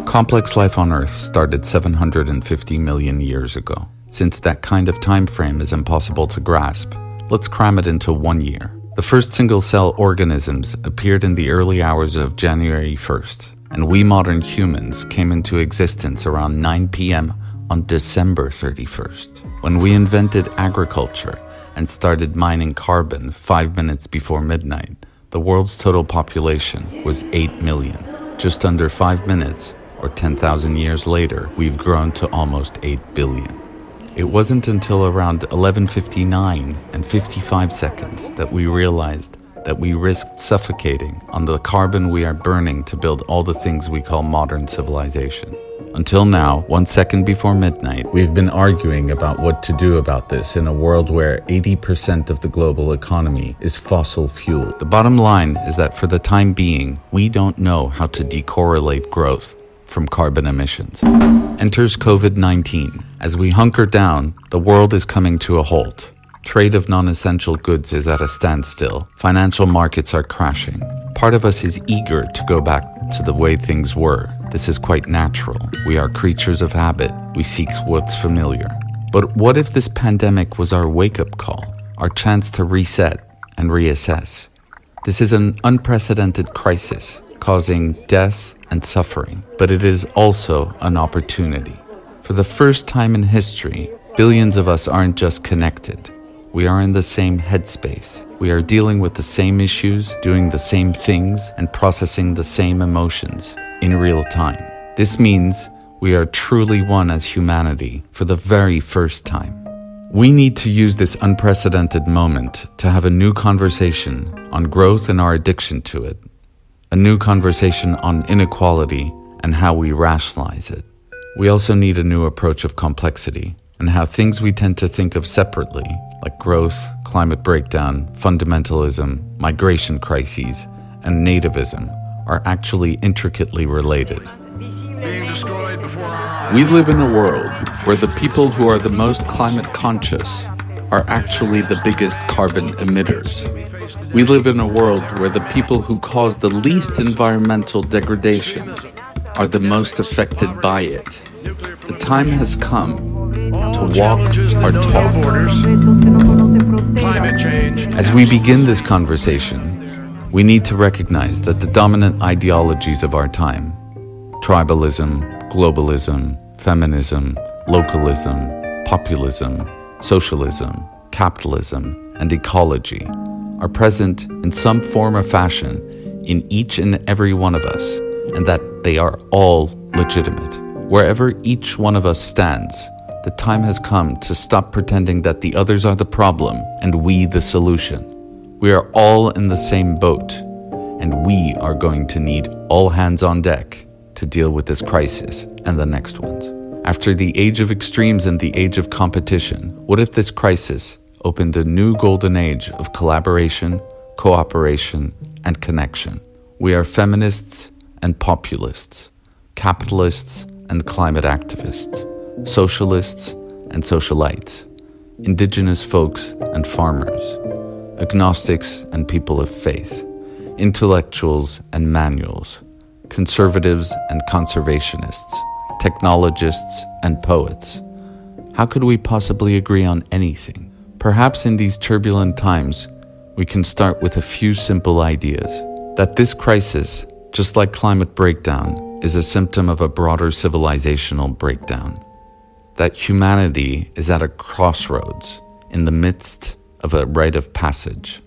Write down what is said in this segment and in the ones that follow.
Complex life on Earth started 750 million years ago. Since that kind of time frame is impossible to grasp, let's cram it into 1 year. The first single-cell organisms appeared in the early hours of January 1st, and we modern humans came into existence around 9 p.m. on December 31st, when we invented agriculture and started mining carbon 5 minutes before midnight. The world's total population was 8 million. Just under 5 minutes, or 10,000 years later, we've grown to almost 8 billion. It wasn't until around 11:59 and 55 seconds that we realized that we risked suffocating on the carbon we are burning to build all the things we call modern civilization. Until now, 1 second before midnight, we've been arguing about what to do about this in a world where 80% of the global economy is fossil fuel. The bottom line is that for the time being, we don't know how to decorrelate growth from carbon emissions. Enters COVID-19. As we hunker down, the world is coming to a halt. Trade of non-essential goods is at a standstill. Financial markets are crashing. Part of us is eager to go back to the way things were. This is quite natural. We are creatures of habit. We seek what's familiar. But what if this pandemic was our wake-up call, our chance to reset and reassess? This is an unprecedented crisis, causing death and suffering, but it is also an opportunity. For the first time in history, billions of us aren't just connected. We are in the same headspace. We are dealing with the same issues, doing the same things, and processing the same emotions in real time. This means we are truly one as humanity for the very first time. We need to use this unprecedented moment to have a new conversation on growth and our addiction to it. A new conversation on inequality and how we rationalize it. We also need a new approach of complexity and how things we tend to think of separately, like growth, climate breakdown, fundamentalism, migration crises, and nativism, are actually intricately related. We live in a world where the people who are the most climate conscious are actually the biggest carbon emitters. We live in a world where the people who cause the least environmental degradation are the most affected by it. The time has come to walk our talk. As we begin this conversation, we need to recognize that the dominant ideologies of our time, tribalism, globalism, feminism, localism, populism, socialism, capitalism, and ecology, are present in some form or fashion in each and every one of us, and that they are all legitimate. Wherever each one of us stands, the time has come to stop pretending that the others are the problem and we the solution. We are all in the same boat, and we are going to need all hands on deck to deal with this crisis and the next ones. After the age of extremes and the age of competition, what if this crisis opened a new golden age of collaboration, cooperation, and connection? We are feminists and populists, capitalists and climate activists, socialists and socialites, indigenous folks and farmers, agnostics and people of faith, intellectuals and manuals, conservatives and conservationists, technologists and poets. How could we possibly agree on anything? Perhaps in these turbulent times, we can start with a few simple ideas. That this crisis, just like climate breakdown, is a symptom of a broader civilizational breakdown. That humanity is at a crossroads in the midst of a rite of passage.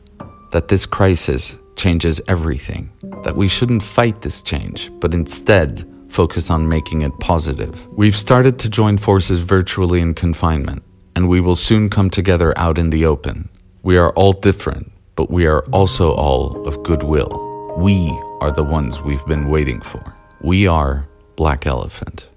That this crisis changes everything. That we shouldn't fight this change, but instead focus on making it positive. We've started to join forces virtually in confinement, and we will soon come together out in the open. We are all different, but we are also all of goodwill. We are the ones we've been waiting for. We are Black Elephant.